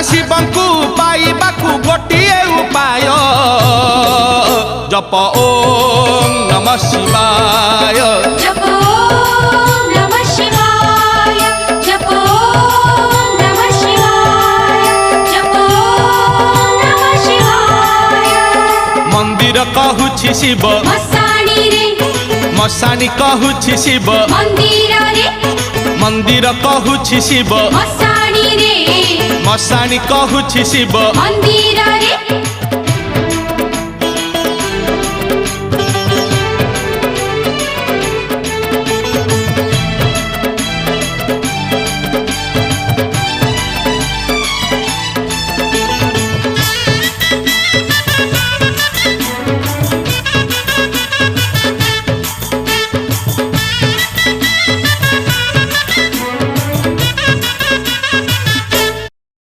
शिवंकु पाइबाकु गोटिए उपाय जप ओम नमः शिवाय जप ओम नमः शिवाय जप ओम नमः शिवाय जप ओम नमः शिवाय मंदिर कहूछि शिव मसाणी रे मसानी कहूछि शिव मंदिर रे मंदिर कहूछि शिव मसाणी रे मसानी कहूछि शिव मंदिर रे